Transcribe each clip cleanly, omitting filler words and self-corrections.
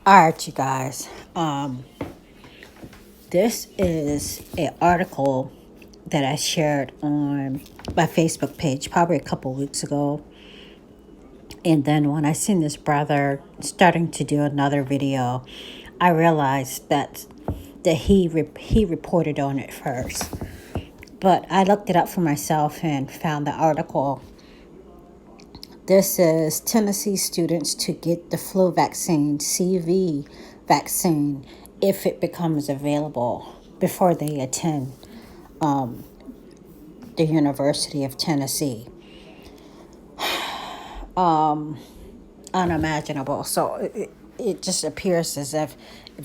All right, you guys. This is an article that I shared on my Facebook page probably a couple weeks ago. And then when I seen this brother starting to do another video, I realized that he reported on it first. But I looked it up for myself and found the article. This is Tennessee students to get the flu vaccine, CV vaccine, if it becomes available before they attend the University of Tennessee. Unimaginable. So it just appears as if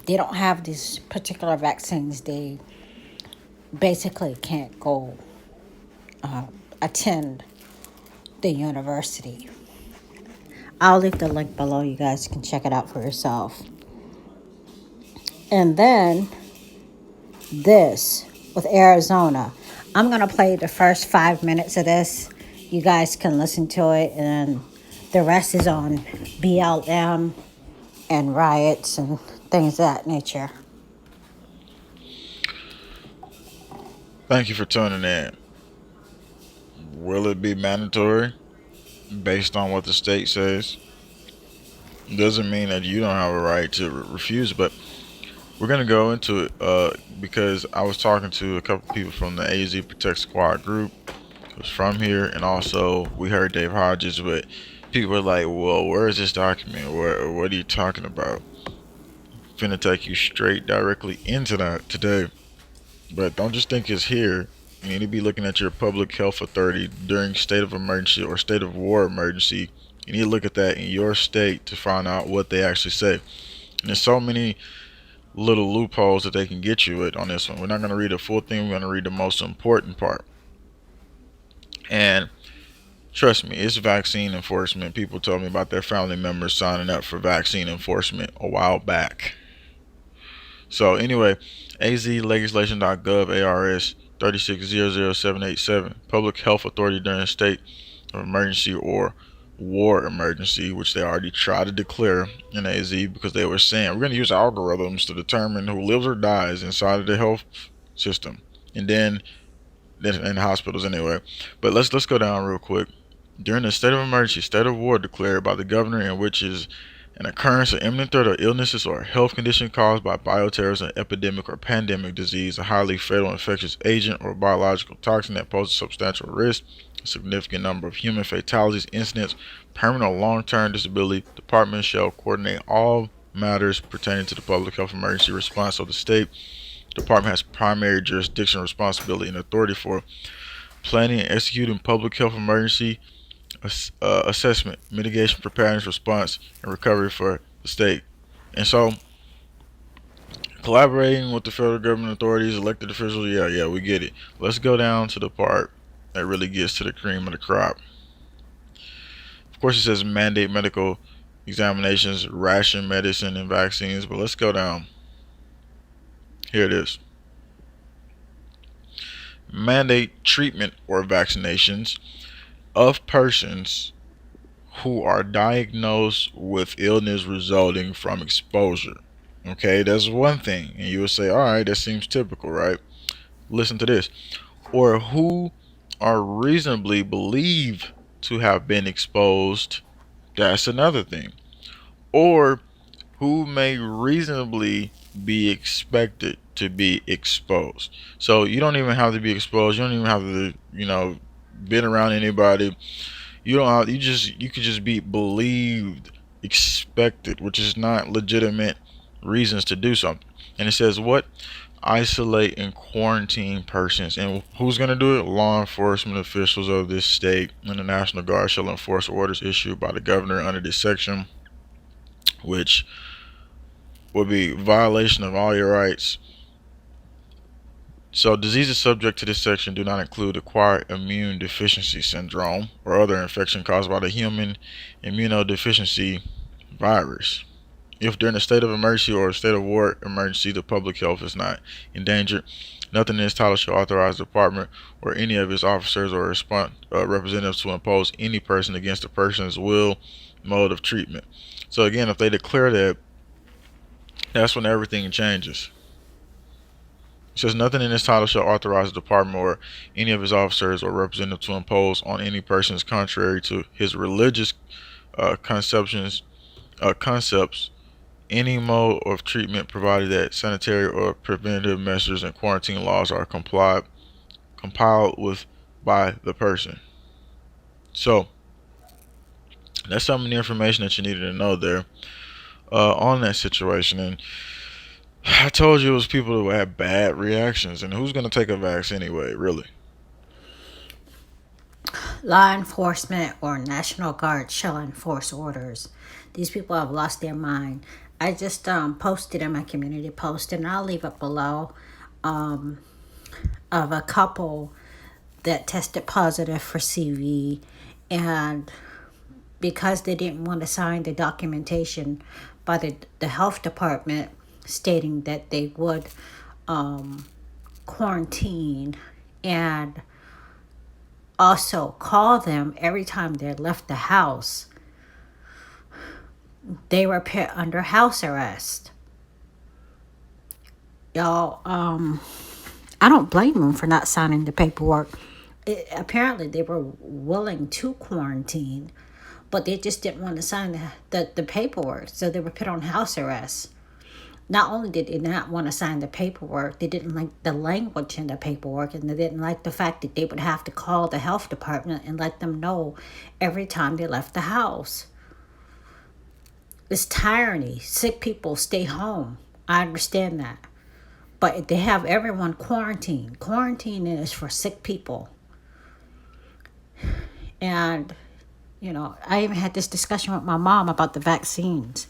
they don't have these particular vaccines, they basically can't go attend the university. I'll leave the link below. You guys can check it out for yourself. And then this with Arizona. I'm going to play the first 5 minutes of this. You guys can listen to it, and the rest is on BLM and riots and things of that nature. Thank you for tuning in. Will it be mandatory based on what the state says? Doesn't mean that you don't have a right to refuse, but we're gonna go into it because I was talking to a couple people from the AZ Protect Squad group who's from here, and also we heard Dave Hodges, but people were like, "Well, where is this document? What are you talking about?" Finna take you straight directly into that today. But don't just think it's here. You need to be looking at your public health authority during state of emergency or state of war emergency. You need to look at that in your state to find out what they actually say. And there's so many little loopholes that they can get you with on this one. We're not going to read the full thing. We're going to read the most important part. And trust me, it's vaccine enforcement. People told me about their family members signing up for vaccine enforcement a while back. So anyway, azlegislation.gov ARS 3600787, Public Health Authority during a state of emergency or war emergency, which they already tried to declare in AZ because they were saying we're going to use algorithms to determine who lives or dies inside of the health system, and then in hospitals anyway. But let's go down real quick. During a state of emergency, state of war declared by the governor, in which is an occurrence of imminent threat or illnesses or health condition caused by bioterrorism, epidemic or pandemic disease, a highly fatal infectious agent or biological toxin that poses substantial risk, a significant number of human fatalities, incidents, permanent or long-term disability, department shall coordinate all matters pertaining to the public health emergency response of the state. Department has primary jurisdiction, responsibility, and authority for planning and executing public health emergency assessment, mitigation, preparedness, response, and recovery for the state. And so, collaborating with the federal government authorities, elected officials, yeah, we get it. Let's go down to the part that really gets to the cream of the crop. Of course, it says mandate medical examinations, ration medicine, and vaccines, but let's go down. Here it is. Mandate treatment or vaccinations of persons who are diagnosed with illness resulting from exposure. Okay, that's one thing. And you would say, all right, that seems typical, right? Listen to this. Or who are reasonably believed to have been exposed. That's another thing. Or who may reasonably be expected to be exposed. So you don't even have to be exposed. You don't even have to, been around anybody. You don't have, you could just be believed, expected, which is not legitimate reasons to do something. And it says what? Isolate and quarantine persons. And who's going to do it? Law enforcement officials of this state and the National Guard shall enforce orders issued by the governor under this section, which would be violation of all your rights. So diseases subject to this section do not include acquired immune deficiency syndrome or other infection caused by the human immunodeficiency virus. If during a state of emergency or a state of war emergency the public health is not endangered, nothing in this title shall authorize the department or any of its officers or representatives to impose any person against a person's will, mode of treatment. So again, if they declare that That's when everything changes. It says nothing in this title shall authorize the department or any of his officers or representatives to impose on any persons contrary to his religious conceptions concepts any mode of treatment, provided that sanitary or preventative measures and quarantine laws are compiled with by the person. So that's some of the information that you needed to know there on that situation. And I told you it was people who had bad reactions, and who's going to take a vaccine anyway, really? Law enforcement or National Guard shall enforce orders. These people have lost their mind. I just posted in my community post, and I'll leave it below, of a couple that tested positive for CV, and because they didn't want to sign the documentation by the health department stating that they would quarantine and also call them every time they left the house, they were put under house arrest. Y'all, I don't blame them for not signing the paperwork. Apparently, they were willing to quarantine, but they just didn't want to sign the paperwork, so they were put on house arrest. Not only did they not want to sign the paperwork, they didn't like the language in the paperwork, and they didn't like the fact that they would have to call the health department and let them know every time they left the house. It's tyranny. Sick people stay home. I understand that. But they have everyone quarantined. Quarantine is for sick people. And, I even had this discussion with my mom about the vaccines,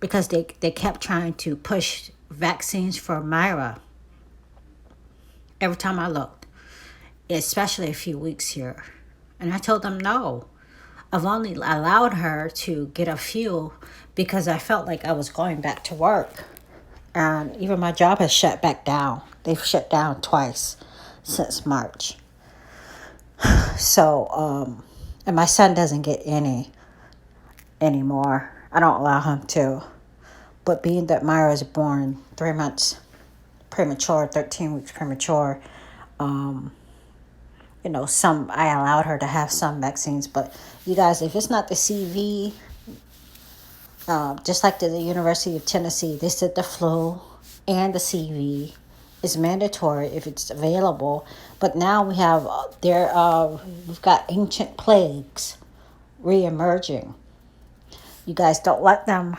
because they kept trying to push vaccines for Myra every time I looked, especially a few weeks here. And I told them no. I've only allowed her to get a few because I felt like I was going back to work. And even my job has shut back down. They've shut down twice since March. So, and my son doesn't get any anymore. I don't allow him to. But being that Myra was born 3 months premature, 13 weeks premature, some I allowed her to have some vaccines. But you guys, if it's not the CV, just like the University of Tennessee, they said the flu and the CV is mandatory if it's available. But now we've got ancient plagues re-emerging. You guys don't let them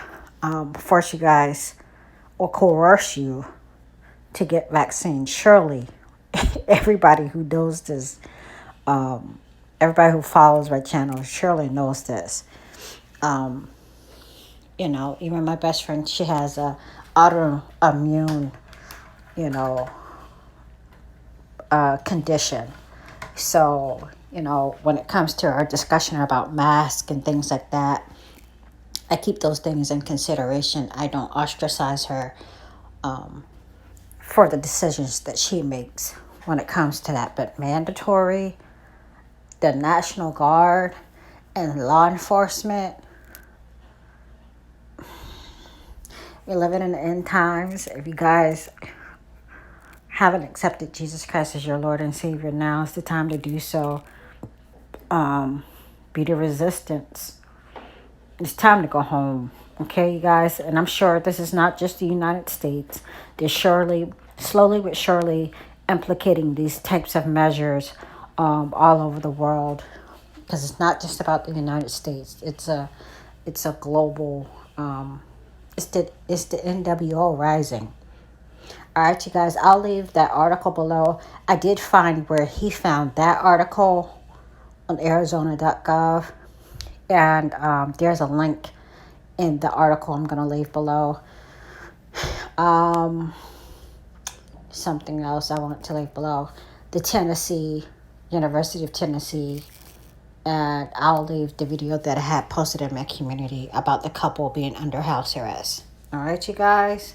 force you guys or coerce you to get vaccines. Surely, everybody who knows this, everybody who follows my channel surely knows this. Even my best friend, she has a autoimmune, condition. So, when it comes to our discussion about masks and things like that, I keep those things in consideration. I don't ostracize her for the decisions that she makes when it comes to that. But mandatory, the National Guard, and law enforcement, we're living in the end times. If you guys haven't accepted Jesus Christ as your Lord and Savior, now is the time to do so. Be the resistance. It's time to go home. Okay, you guys? And I'm sure this is not just the United States. They're slowly but surely implicating these types of measures all over the world. Because it's not just about the United States. It's a global, it's the NWO rising. All right, you guys, I'll leave that article below. I did find where he found that article on Arizona.gov. And there's a link in the article I'm going to leave below. Something else I want to leave below. The University of Tennessee. And I'll leave the video that I had posted in my community about the couple being under house arrest. All right, you guys.